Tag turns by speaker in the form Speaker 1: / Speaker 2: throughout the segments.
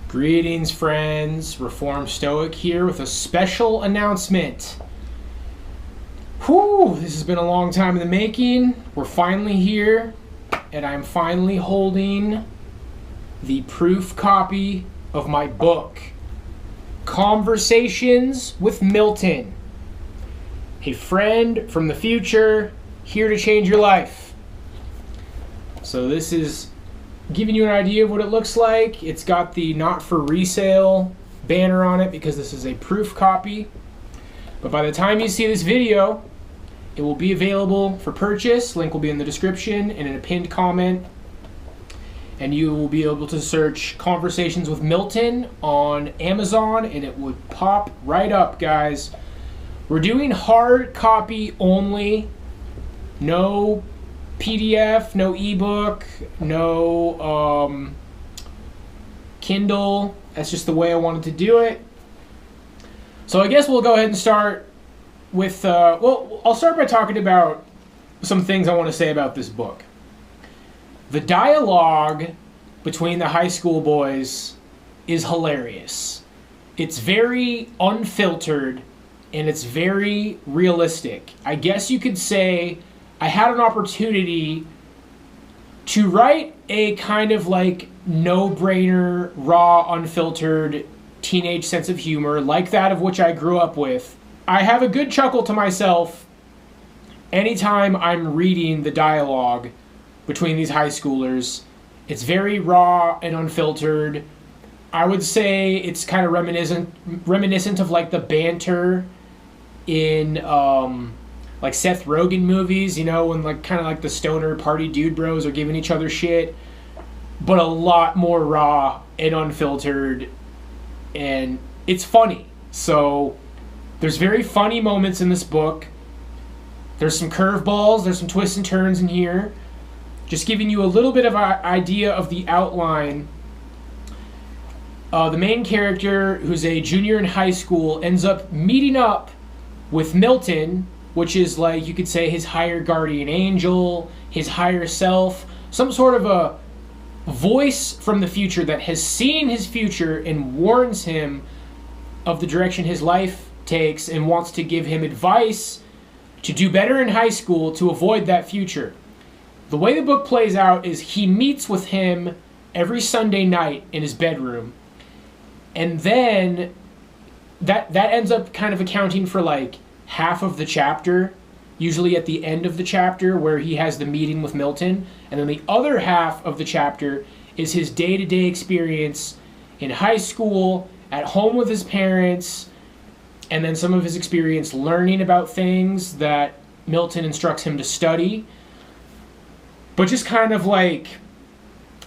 Speaker 1: Greetings, friends. Reformed Stoic here with a special announcement. This has been a long time in the making. We're finally here, and I'm finally holding the proof copy of my book, Conversations with Milton. A friend from the future, here to change your life. So this is giving you an idea of what it looks like. It's got the not for resale banner on it because this is a proof copy. But by the time you see this video, it will be available for purchase. Link will be in the description and in a pinned comment. And you will be able to search Conversations with Milton on Amazon and it would pop right up, guys. We're doing hard copy only. No PDF, no ebook, no Kindle. That's just the way I wanted to do it. So I guess we'll go ahead and start with, I'll start by talking about some things I want to say about this book. The dialogue between the high school boys is hilarious. It's very unfiltered and it's very realistic. I guess you could say I had an opportunity to write a kind of like no-brainer, raw, unfiltered teenage sense of humor like that of which I grew up with. I have a good chuckle to myself anytime I'm reading the dialogue between these high schoolers. It's very raw and unfiltered. I would say it's kind of reminiscent of like the banter in like Seth Rogen movies, you know, when like kind of like the stoner party dude bros are giving each other shit, but a lot more raw and unfiltered, and it's funny. So there's very funny moments in this book. There's some curveballs, there's some twists and turns in here. Just giving you a little bit of an idea of the outline. The main character, who's a junior in high school, ends up meeting up with Milton, which is like, you could say, his higher guardian angel, his higher self, some sort of a voice from the future that has seen his future and warns him of the direction his life takes and wants to give him advice to do better in high school to avoid that future. The way the book plays out is he meets with him every Sunday night in his bedroom, and then that ends up kind of accounting for like half of the chapter, usually at the end of the chapter where he has the meeting with Milton, and then the other half of the chapter is his day-to-day experience in high school, at home with his parents, and then some of his experience learning about things that Milton instructs him to study. But just kind of like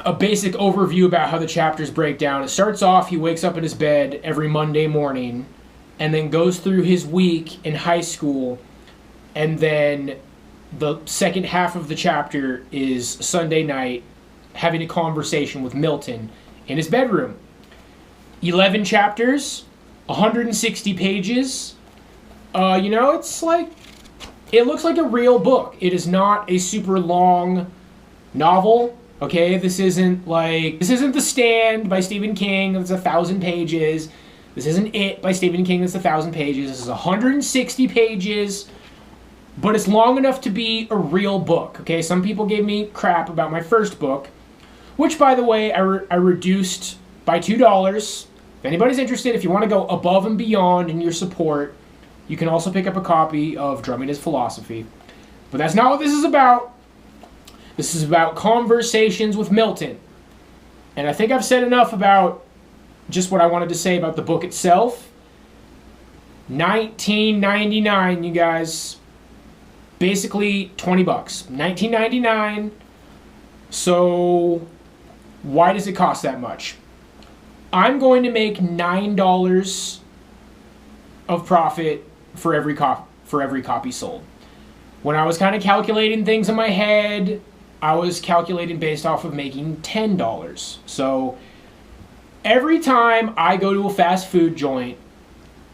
Speaker 1: a basic overview about how the chapters break down. It starts off, he wakes up in his bed every Monday morning and then goes through his week in high school, and then the second half of the chapter is Sunday night having a conversation with Milton in his bedroom. 11 chapters, 160 pages. It's like, it looks like a real book. It is not a super long novel. Okay, this isn't The Stand by Stephen King, that's 1,000 pages. This isn't It by Stephen King, that's 1,000 pages. This is 160 pages, but it's long enough to be a real book. Okay, some people gave me crap about my first book, which, by the way, I reduced by $2. If anybody's interested, if you want to go above and beyond in your support, you can also pick up a copy of Drumming is Philosophy. But that's not what this is about. This is about Conversations with Milton. And I think I've said enough about just what I wanted to say about the book itself. $19.99, you guys. Basically $20. $19.99. So why does it cost that much? I'm going to make $9 of profit for every copy sold. When I was kind of calculating things in my head, I was calculating based off of making $10. So every time I go to a fast food joint,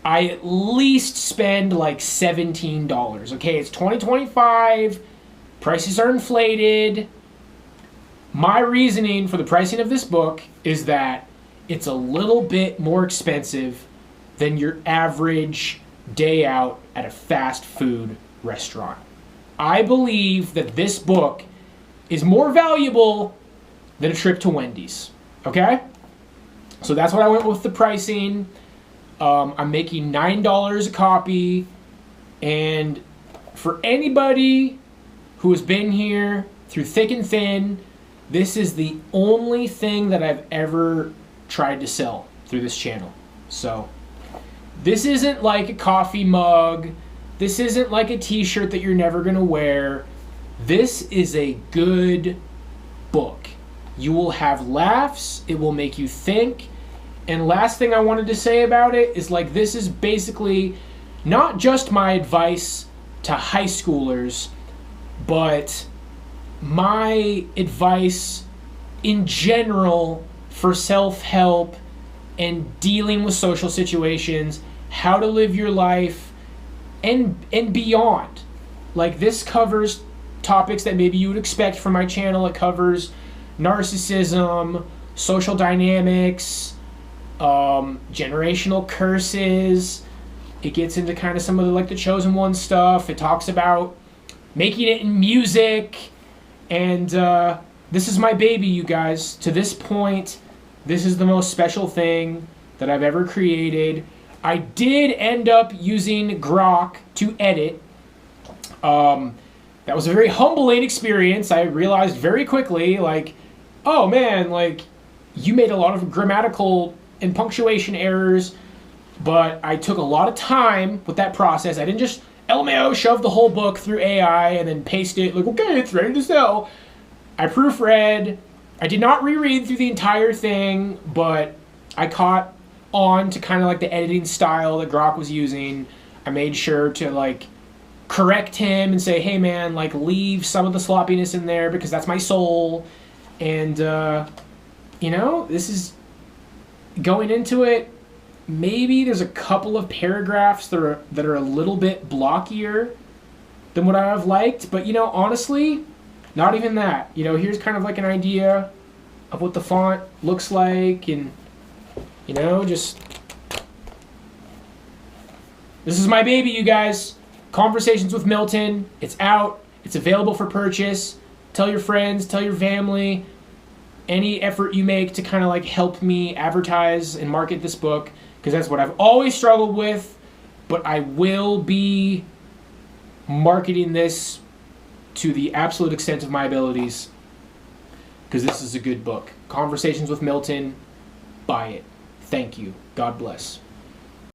Speaker 1: I at least spend like $17. Okay, it's 2025, prices are inflated. My reasoning for the pricing of this book is that it's a little bit more expensive than your average day out at a fast food restaurant. I believe that this book is more valuable than a trip to Wendy's. Okay? So that's what I went with the pricing. I'm making $9 a copy. And for anybody who has been here through thick and thin, this is the only thing that I've ever tried to sell through this channel. So this isn't like a coffee mug. This isn't like a t-shirt that you're never going to wear. This is a good book. You will have laughs. It will make you think. And last thing I wanted to say about it is, like, this is basically not just my advice to high schoolers, but my advice in general for self-help and dealing with social situations, how to live your life, and beyond. Like, this covers topics that maybe you would expect from my channel. It covers narcissism, social dynamics, generational curses. It gets into kind of some of the Chosen One stuff. It talks about making it in music. And this is my baby, you guys. To this point, this is the most special thing that I've ever created. I did end up using Grok to edit. That was a very humbling experience. I realized very quickly, like, oh man, like, you made a lot of grammatical and punctuation errors, but I took a lot of time with that process. I didn't just LMAO shove the whole book through AI and then paste it, like, okay, it's ready to sell. I proofread. I did not reread through the entire thing, but I caught on to kind of like the editing style that Grok was using. I made sure to like correct him and say, hey man, like, leave some of the sloppiness in there because that's my soul. And you know, this is going into it. Maybe there's a couple of paragraphs that are a little bit blockier than what I have liked, but you know, honestly, not even that. You know, here's kind of like an idea of what the font looks like, and you know, just this is my baby, you guys. Conversations with Milton. It's out. It's available for purchase. Tell your friends, tell your family. Any effort you make to kind of like help me advertise and market this book, because that's what I've always struggled with, but I will be marketing this to the absolute extent of my abilities, because this is a good book. Conversations with Milton. Buy it. Thank you. God bless.